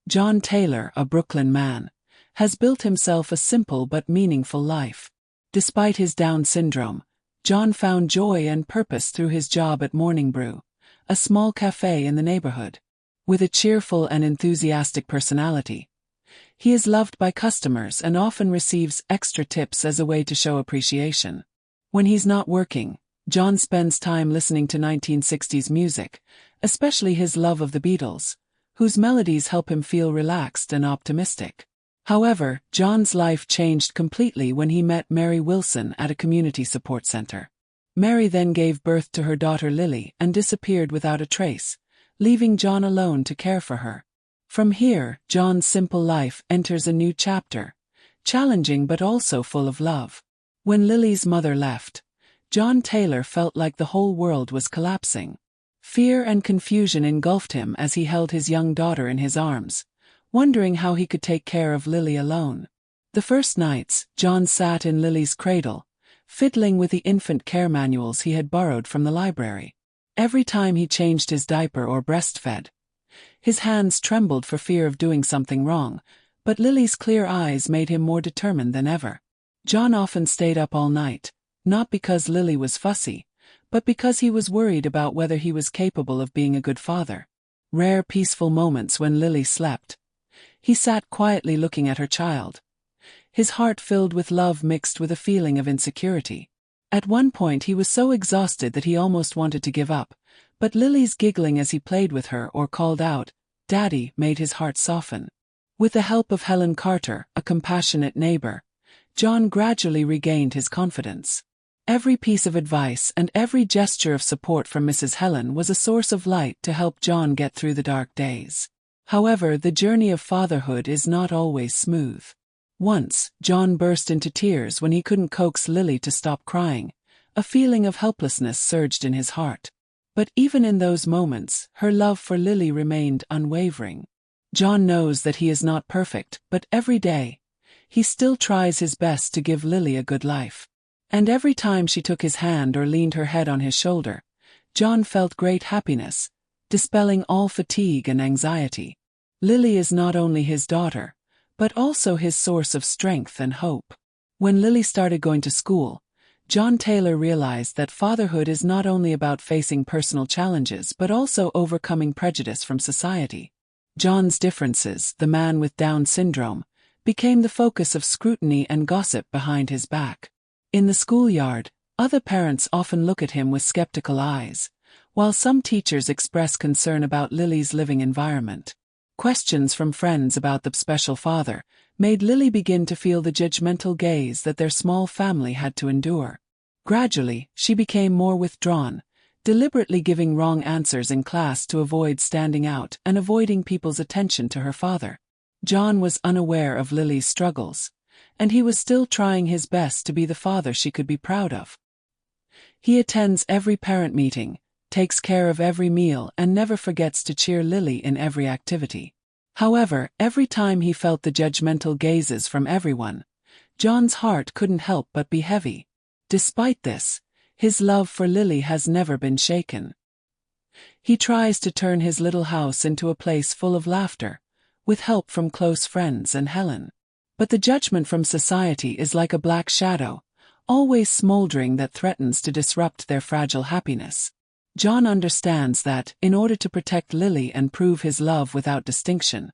John Taylor, a Brooklyn man, has built himself a simple but meaningful life. Despite his Down syndrome, John found joy and purpose through his job at Morning Brew, a small cafe in the neighborhood. With a cheerful and enthusiastic personality, he is loved by customers and often receives extra tips as a way to show appreciation. When he's not working, John spends time listening to 1960s music, especially his love of the Beatles, whose melodies help him feel relaxed and optimistic. However, John's life changed completely when he met Mary Wilson at a community support center. Mary then gave birth to her daughter Lily and disappeared without a trace, leaving John alone to care for her. From here, John's simple life enters a new chapter, challenging but also full of love. When Lily's mother left, John Taylor felt like the whole world was collapsing. Fear and confusion engulfed him as he held his young daughter in his arms, wondering how he could take care of Lily alone. The first nights, John sat in Lily's cradle, fiddling with the infant care manuals he had borrowed from the library. Every time he changed his diaper or breastfed, his hands trembled for fear of doing something wrong, but Lily's clear eyes made him more determined than ever. John often stayed up all night, not because Lily was fussy, but because he was worried about whether he was capable of being a good father. Rare peaceful moments when Lily slept, he sat quietly looking at her child, his heart filled with love mixed with a feeling of insecurity. At one point he was so exhausted that he almost wanted to give up, but Lily's giggling as he played with her or called out, "Daddy," made his heart soften. With the help of Helen Carter, a compassionate neighbor, John gradually regained his confidence. Every piece of advice and every gesture of support from Mrs. Helen was a source of light to help John get through the dark days. However, the journey of fatherhood is not always smooth. Once, John burst into tears when he couldn't coax Lily to stop crying. A feeling of helplessness surged in his heart. But even in those moments, her love for Lily remained unwavering. John knows that he is not perfect, but every day, he still tries his best to give Lily a good life. And every time she took his hand or leaned her head on his shoulder, John felt great happiness, dispelling all fatigue and anxiety. Lily is not only his daughter, but also his source of strength and hope. When Lily started going to school, John Taylor realized that fatherhood is not only about facing personal challenges but also overcoming prejudice from society. John's differences, the man with Down syndrome, became the focus of scrutiny and gossip behind his back. In the schoolyard, other parents often look at him with skeptical eyes, while some teachers express concern about Lily's living environment. Questions from friends about the special father made Lily begin to feel the judgmental gaze that their small family had to endure. Gradually, she became more withdrawn, deliberately giving wrong answers in class to avoid standing out and avoiding people's attention to her father. John was unaware of Lily's struggles, and he was still trying his best to be the father she could be proud of. He attends every parent meeting, takes care of every meal, and never forgets to cheer Lily in every activity. However, every time he felt the judgmental gazes from everyone, John's heart couldn't help but be heavy. Despite this, his love for Lily has never been shaken. He tries to turn his little house into a place full of laughter, with help from close friends and Helen. But the judgment from society is like a black shadow, always smoldering, that threatens to disrupt their fragile happiness. John understands that, in order to protect Lily and prove his love without distinction,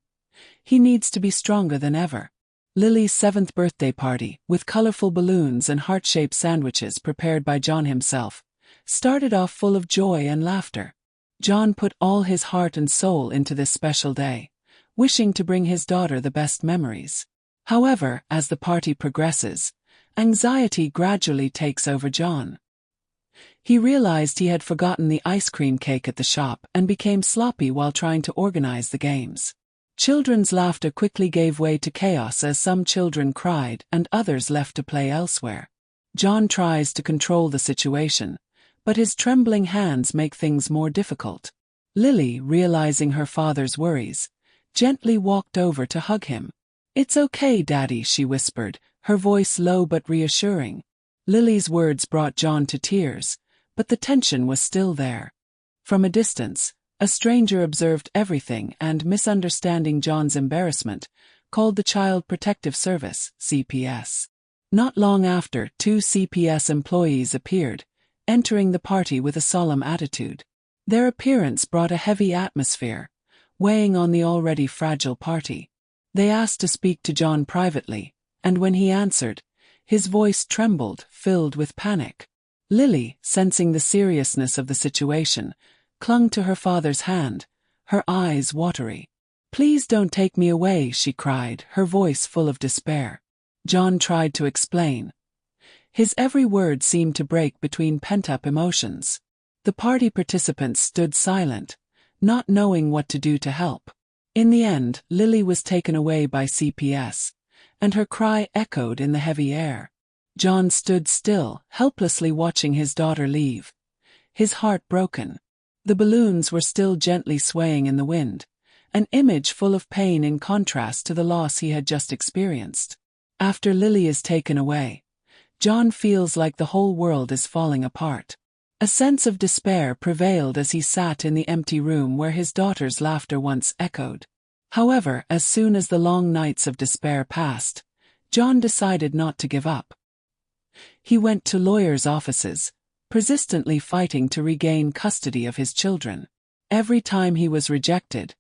he needs to be stronger than ever. Lily's 7th birthday party, with colorful balloons and heart-shaped sandwiches prepared by John himself, started off full of joy and laughter. John put all his heart and soul into this special day, wishing to bring his daughter the best memories. However, as the party progresses, anxiety gradually takes over John. He realized he had forgotten the ice cream cake at the shop and became sloppy while trying to organize the games. Children's laughter quickly gave way to chaos as some children cried and others left to play elsewhere. John tries to control the situation, but his trembling hands make things more difficult. Lily, realizing her father's worries, gently walked over to hug him. "It's okay, Daddy," she whispered, her voice low but reassuring. Lily's words brought John to tears, but the tension was still there. From a distance, A stranger observed everything and, misunderstanding John's embarrassment, called the Child Protective Service, CPS. Not long after, two CPS employees appeared, entering the party with a solemn attitude. Their appearance brought a heavy atmosphere, weighing on the already fragile party. They asked to speak to John privately, and when he answered, his voice trembled, filled with panic. Lily, sensing the seriousness of the situation, clung to her father's hand, her eyes watery. "Please don't take me away," she cried, her voice full of despair. John tried to explain. His every word seemed to break between pent-up emotions. The party participants stood silent, not knowing what to do to help. In the end, Lily was taken away by CPS, and her cry echoed in the heavy air. John stood still, helplessly watching his daughter leave, his heart broken. The balloons were still gently swaying in the wind, an image full of pain in contrast to the loss he had just experienced. After Lily is taken away, John feels like the whole world is falling apart. A sense of despair prevailed as he sat in the empty room where his daughter's laughter once echoed. However, as soon as the long nights of despair passed, John decided not to give up. He went to lawyers' offices, persistently fighting to regain custody of his children. Every time he was rejected,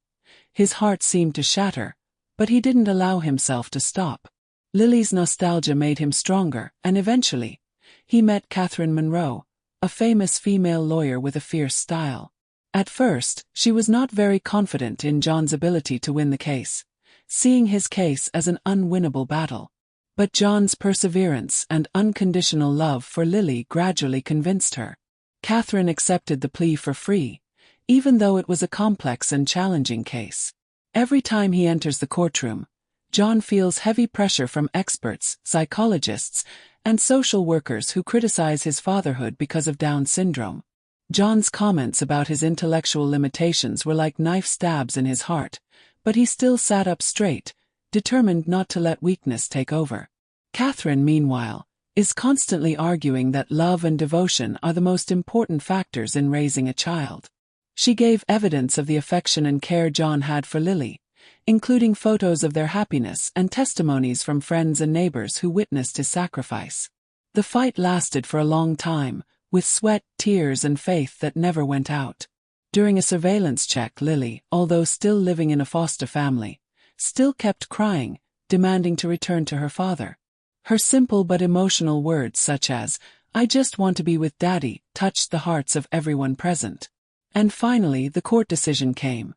his heart seemed to shatter, but he didn't allow himself to stop. Lily's nostalgia made him stronger, and eventually, he met Catherine Monroe, a famous female lawyer with a fierce style. At first, she was not very confident in John's ability to win the case, seeing his case as an unwinnable battle. But John's perseverance and unconditional love for Lily gradually convinced her. Catherine accepted the plea for free, even though it was a complex and challenging case. Every time he enters the courtroom, John feels heavy pressure from experts, psychologists, and social workers who criticize his fatherhood because of Down syndrome. John's comments about his intellectual limitations were like knife stabs in his heart, but he still sat up straight, determined not to let weakness take over. Catherine, meanwhile, is constantly arguing that love and devotion are the most important factors in raising a child. She gave evidence of the affection and care John had for Lily, including photos of their happiness and testimonies from friends and neighbors who witnessed his sacrifice. The fight lasted for a long time, with sweat, tears, and faith that never went out. During a surveillance check, Lily, although still living in a foster family, still kept crying, demanding to return to her father. Her simple but emotional words such as, "I just want to be with Daddy," touched the hearts of everyone present. And finally, the court decision came.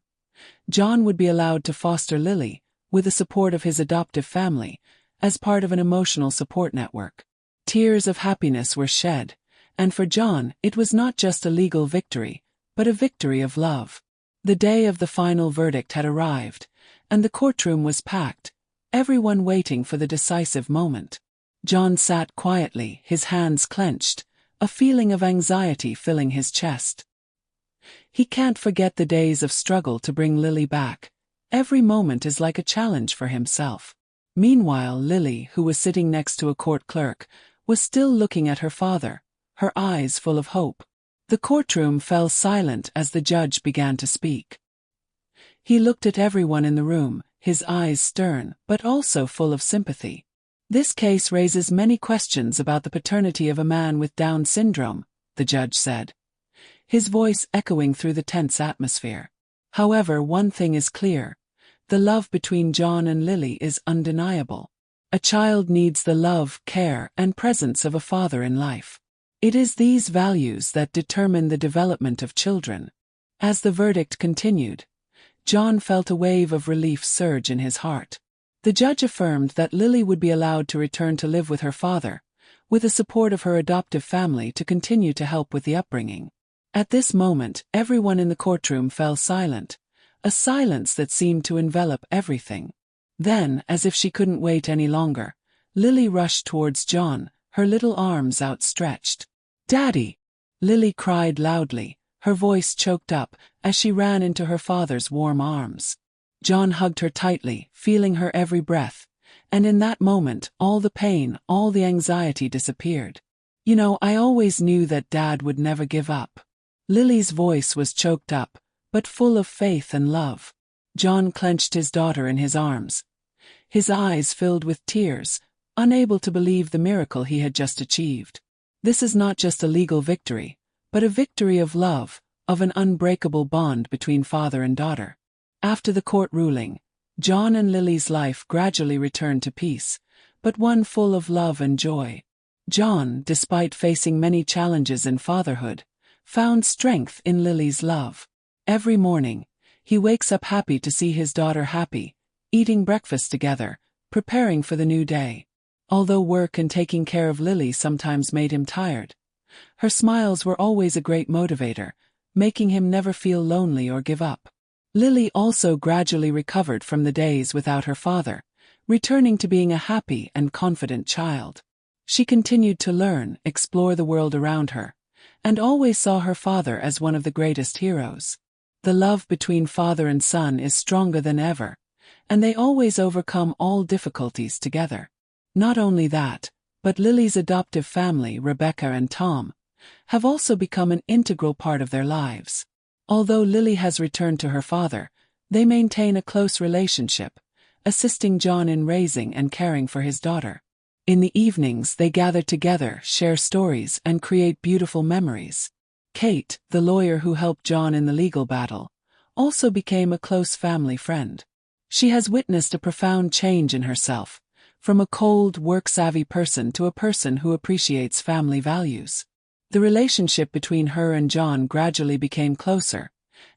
John would be allowed to foster Lily, with the support of his adoptive family, as part of an emotional support network. Tears of happiness were shed, and for John, it was not just a legal victory, but a victory of love. The day of the final verdict had arrived, and the courtroom was packed, everyone waiting for the decisive moment. John sat quietly, his hands clenched, a feeling of anxiety filling his chest. He can't forget the days of struggle to bring Lily back. Every moment is like a challenge for himself. Meanwhile, Lily, who was sitting next to a court clerk, was still looking at her father, her eyes full of hope. The courtroom fell silent as the judge began to speak. He looked at everyone in the room, his eyes stern, but also full of sympathy. "This case raises many questions about the paternity of a man with Down syndrome," the judge said, his voice echoing through the tense atmosphere. "However, one thing is clear. The love between John and Lily is undeniable. A child needs the love, care, and presence of a father in life. It is these values that determine the development of children." As the verdict continued, John felt a wave of relief surge in his heart. The judge affirmed that Lily would be allowed to return to live with her father, with the support of her adoptive family to continue to help with the upbringing. At this moment, everyone in the courtroom fell silent, a silence that seemed to envelop everything. Then, as if she couldn't wait any longer, Lily rushed towards John, her little arms outstretched. "Daddy!" Lily cried loudly, her voice choked up, as she ran into her father's warm arms. John hugged her tightly, feeling her every breath, and in that moment, all the pain, all the anxiety disappeared. "You know, I always knew that Dad would never give up." Lily's voice was choked up, but full of faith and love. John clenched his daughter in his arms, his eyes filled with tears, unable to believe the miracle he had just achieved. This is not just a legal victory, but a victory of love, of an unbreakable bond between father and daughter. After the court ruling, John and Lily's life gradually returned to peace, but one full of love and joy. John, despite facing many challenges in fatherhood, found strength in Lily's love. Every morning, he wakes up happy to see his daughter happy, eating breakfast together, preparing for the new day. Although work and taking care of Lily sometimes made him tired, her smiles were always a great motivator, making him never feel lonely or give up. Lily also gradually recovered from the days without her father, returning to being a happy and confident child. She continued to learn, explore the world around her, and always saw her father as one of the greatest heroes. The love between father and son is stronger than ever, and they always overcome all difficulties together. Not only that, but Lily's adoptive family, Rebecca and Tom, have also become an integral part of their lives. Although Lily has returned to her father, they maintain a close relationship, assisting John in raising and caring for his daughter. In the evenings they gather together, share stories, and create beautiful memories. Kate, the lawyer who helped John in the legal battle, also became a close family friend. She has witnessed a profound change in herself, from a cold, work-savvy person to a person who appreciates family values. The relationship between her and John gradually became closer,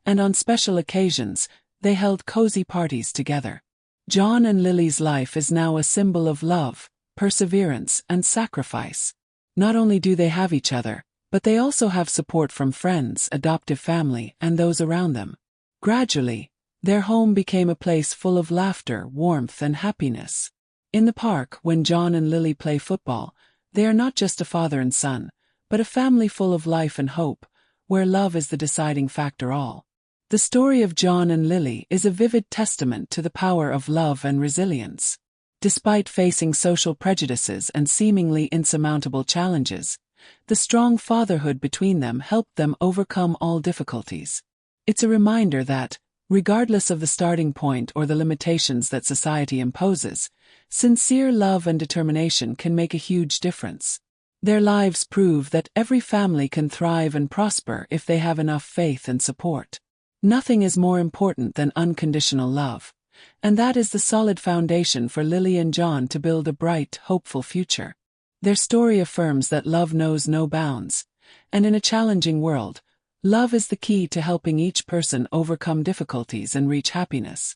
and on special occasions, they held cozy parties together. John and Lily's life is now a symbol of love, perseverance, and sacrifice. Not only do they have each other, but they also have support from friends, adoptive family, and those around them. Gradually, their home became a place full of laughter, warmth, and happiness. In the park, when John and Lily play football, they are not just a father and son, but a family full of life and hope, where love is the deciding factor all. The story of John and Lily is a vivid testament to the power of love and resilience. Despite facing social prejudices and seemingly insurmountable challenges, the strong fatherhood between them helped them overcome all difficulties. It's a reminder that, regardless of the starting point or the limitations that society imposes, sincere love and determination can make a huge difference. Their lives prove that every family can thrive and prosper if they have enough faith and support. Nothing is more important than unconditional love, and that is the solid foundation for Lily and John to build a bright, hopeful future. Their story affirms that love knows no bounds, and in a challenging world, love is the key to helping each person overcome difficulties and reach happiness.